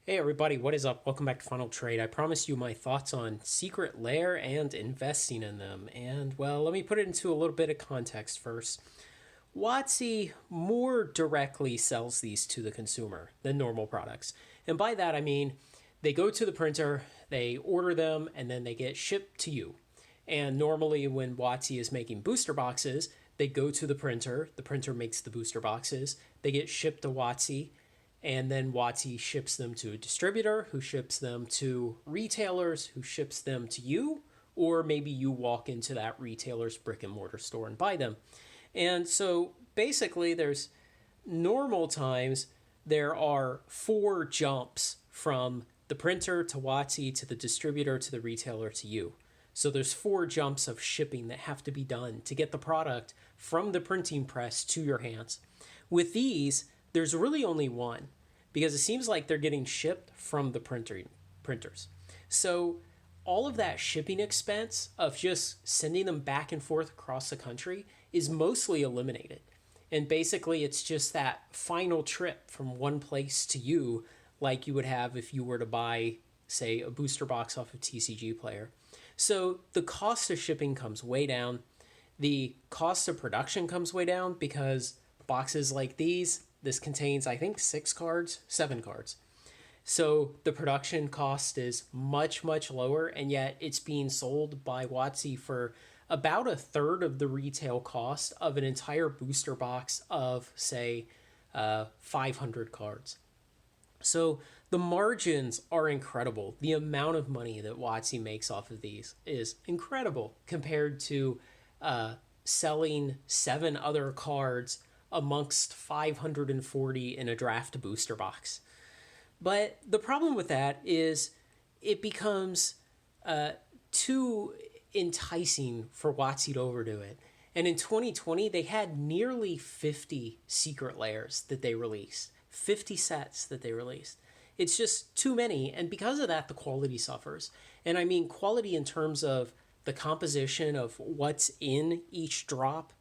Hey everybody, what is up? Welcome back to Final Trade. I promised you my thoughts on Secret Lair and investing in them. And well, let me put it into a little bit of context first. Watsy more directly sells these to the consumer than normal products. And by that I mean they go to the printer, they order them, and then they get shipped to you. And normally when Watsy is making booster boxes, they go to the printer makes the booster boxes, they get shipped to Watsy, and then Watsy ships them to a distributor who ships them to retailers who ships them to you, or maybe you walk into that retailer's brick and mortar store and buy them. And so basically, there's normal times, there are four jumps from the printer to Watsy to the distributor to the retailer to you. So there's four jumps of shipping that have to be done to get the product from the printing press to your hands. With these, there's really only one because it seems like they're getting shipped from the printers. So all of that shipping expense of just sending them back and forth across the country is mostly eliminated. And basically, it's just that final trip from one place to you, like you would have if you were to buy, say, a booster box off of TCG Player. So the cost of shipping comes way down. The cost of production comes way down because boxes like these, this contains, I think, 7 cards. So the production cost is much, much lower, and yet it's being sold by Watsy for about a third of the retail cost of an entire booster box of, say, 500 cards. So the margins are incredible. The amount of money that Watsy makes off of these is incredible compared to selling 7 other cards amongst 540 in a draft booster box. But the problem with that is it becomes too enticing for Watsy to overdo it. And in 2020, they had nearly 50 secret lairs that they released, 50 sets that they released. It's just too many. And because of that, the quality suffers. And I mean quality in terms of the composition of what's in each drop,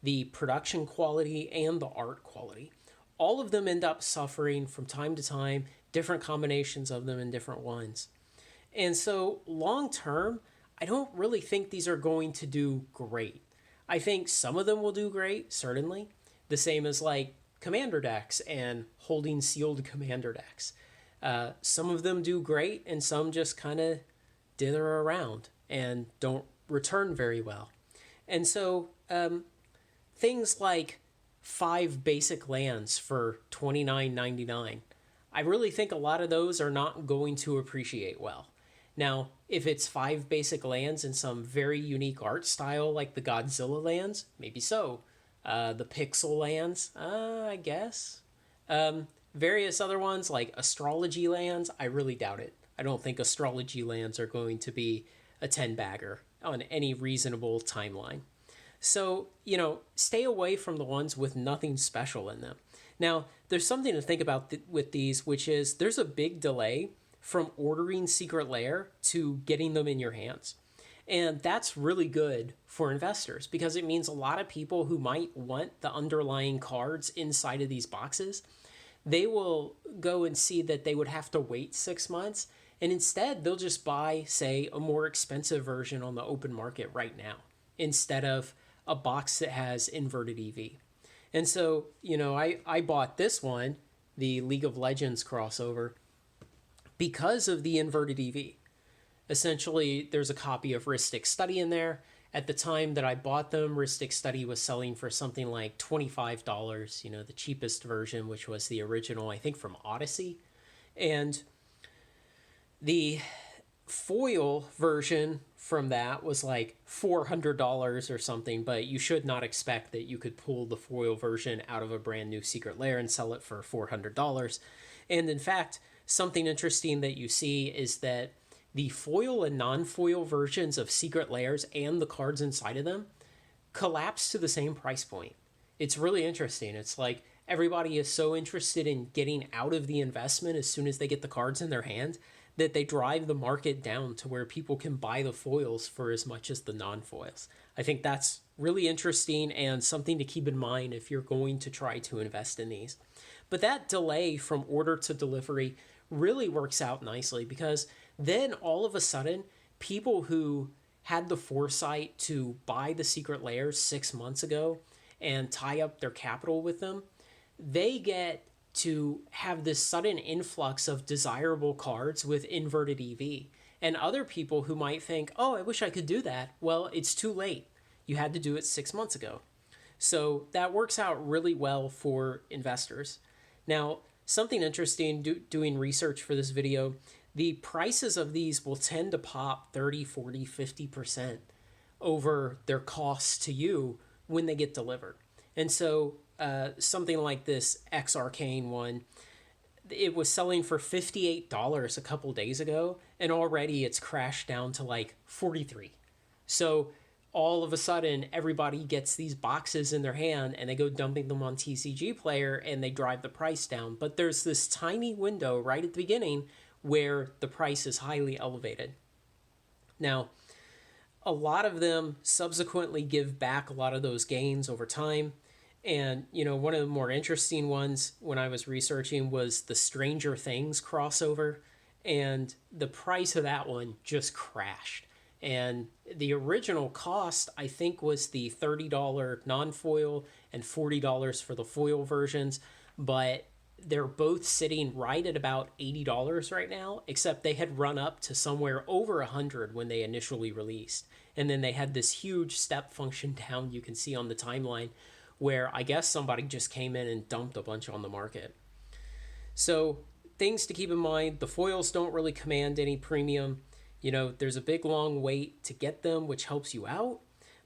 the production quality, and the art quality. All of them end up suffering from time to time, different combinations of them in different ones. And so long term, I don't really think these are going to do great. I think some of them will do great, certainly. The same as like commander decks and holding sealed commander decks. Some of them do great, and some just kind of dither around and don't return very well. And so things like 5 basic lands for $29.99. I really think a lot of those are not going to appreciate well. Now, if it's 5 basic lands in some very unique art style like the Godzilla lands, maybe so. The Pixel lands, I guess. Various other ones like astrology lands, I really doubt it. I don't think astrology lands are going to be a 10-bagger on any reasonable timeline. So, stay away from the ones with nothing special in them. Now, there's something to think about with these, which is there's a big delay from ordering Secret Lair to getting them in your hands. And that's really good for investors because it means a lot of people who might want the underlying cards inside of these boxes, they will go and see that they would have to wait 6 months. And instead, they'll just buy, say, a more expensive version on the open market right now instead of a box that has inverted EV. And so, I bought this one, the League of Legends crossover, because of the inverted EV. Essentially, there's a copy of Ristic Study in there. At the time that I bought them, Ristic Study was selling for something like $25, the cheapest version, which was the original, I think, from Odyssey. And the foil version from that was like $400 or something, but you should not expect that you could pull the foil version out of a brand new Secret Lair and sell it for $400. And in fact, something interesting that you see is that the foil and non-foil versions of Secret Lairs and the cards inside of them collapse to the same price point. It's really interesting. It's like everybody is so interested in getting out of the investment as soon as they get the cards in their hand that they drive the market down to where people can buy the foils for as much as the non-foils. I think that's really interesting and something to keep in mind if you're going to try to invest in these. But that delay from order to delivery really works out nicely because then all of a sudden, people who had the foresight to buy the secret layers 6 months ago and tie up their capital with them, they get to have this sudden influx of desirable cards with inverted EV. And other people who might think, oh, I wish I could do that. Well, it's too late. You had to do it 6 months ago. So that works out really well for investors. Now, something interesting doing research for this video, the prices of these will tend to pop 30, 40, 50% over their costs to you when they get delivered. And so something like this X Arcane one, it was selling for $58 a couple days ago, and already it's crashed down to like 43. So all of a sudden, everybody gets these boxes in their hand and they go dumping them on TCG Player and they drive the price down. But there's this tiny window right at the beginning where the price is highly elevated. Now, a lot of them subsequently give back a lot of those gains over time. And, one of the more interesting ones when I was researching was the Stranger Things crossover. And the price of that one just crashed. And the original cost, I think, was the $30 non-foil and $40 for the foil versions. But they're both sitting right at about $80 right now, except they had run up to somewhere over $100 when they initially released. And then they had this huge step function down you can see on the timeline where I guess somebody just came in and dumped a bunch on the market. So things to keep in mind, the foils don't really command any premium. There's a big long wait to get them, which helps you out.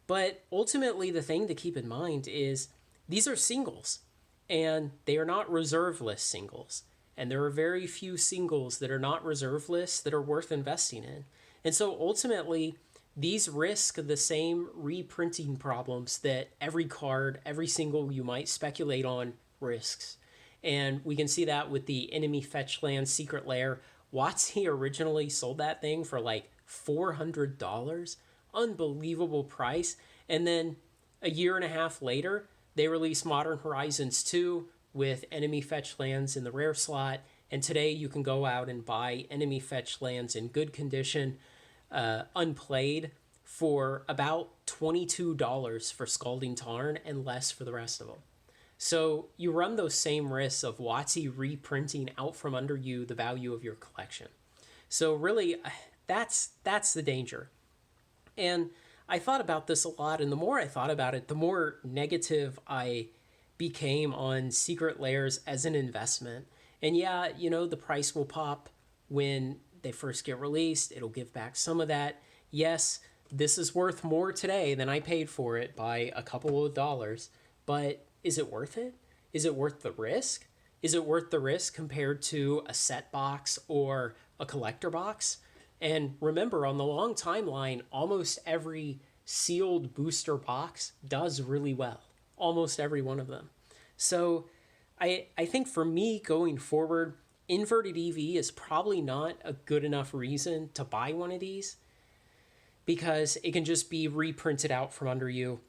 But ultimately, the thing to keep in mind is these are singles, and they are not reserve list singles. And there are very few singles that are not reserve lists that are worth investing in. And so ultimately, these risk the same reprinting problems that every card, every single you might speculate on risks. And we can see that with the Enemy Fetch Land Secret Lair. WotC originally sold that thing for like $400. Unbelievable price. And then a year and a half later, they released Modern Horizons 2 with Enemy Fetch Lands in the rare slot. And today you can go out and buy Enemy Fetch Lands in good condition, unplayed, for about $22 for Scalding Tarn and less for the rest of them. So you run those same risks of WotC reprinting out from under you the value of your collection. So really, that's the danger. And I thought about this a lot, and the more I thought about it, the more negative I became on secret layers as an investment. And yeah, the price will pop when they first get released. It'll give back some of that. Yes, this is worth more today than I paid for it by a couple of dollars, but is it worth it? Is it worth the risk? Is it worth the risk compared to a set box or a collector box? And remember, on the long timeline, almost every sealed booster box does really well. Almost every one of them. So I think for me going forward, inverted EV is probably not a good enough reason to buy one of these because it can just be reprinted out from under you.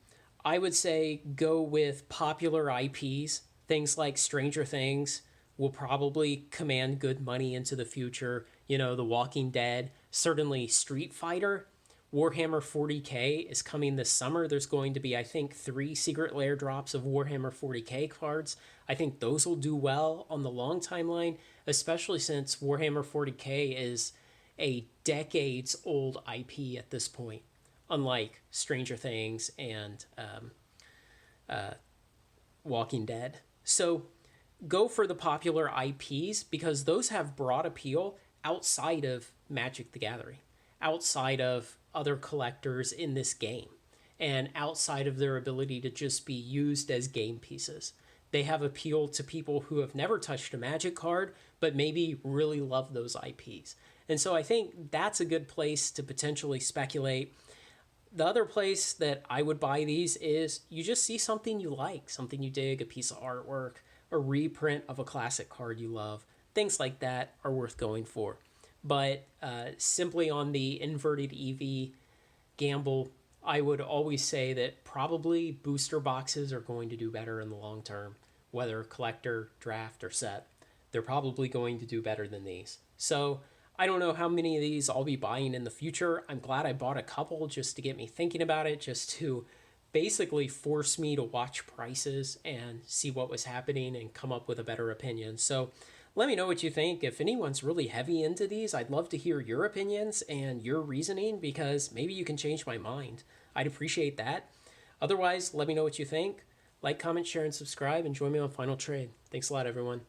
I would say go with popular IPs. Things like Stranger Things will probably command good money into the future. The Walking Dead, certainly Street Fighter. Warhammer 40k is coming this summer. There's going to be, I think, 3 secret lair drops of Warhammer 40k cards. I think those will do well on the long timeline, especially since Warhammer 40k is a decades-old IP at this point, unlike Stranger Things and Walking Dead. So go for the popular IPs because those have broad appeal outside of Magic the Gathering, outside of other collectors in this game, and outside of their ability to just be used as game pieces. They have appeal to people who have never touched a Magic card, but maybe really love those IPs. And so I think that's a good place to potentially speculate. The other place that I would buy these is you just see something you like, something you dig, a piece of artwork, a reprint of a classic card you love. Things like that are worth going for. But simply on the inverted EV gamble, I would always say that probably booster boxes are going to do better in the long term, whether collector, draft, or set. they're probably going to do better than these. So I don't know how many of these I'll be buying in the future. I'm glad I bought a couple just to get me thinking about it, just to basically force me to watch prices and see what was happening and come up with a better opinion. So let me know what you think. If anyone's really heavy into these, I'd love to hear your opinions and your reasoning because maybe you can change my mind. I'd appreciate that. Otherwise, let me know what you think. Like, comment, share, and subscribe, and join me on Final Trade. Thanks a lot, everyone.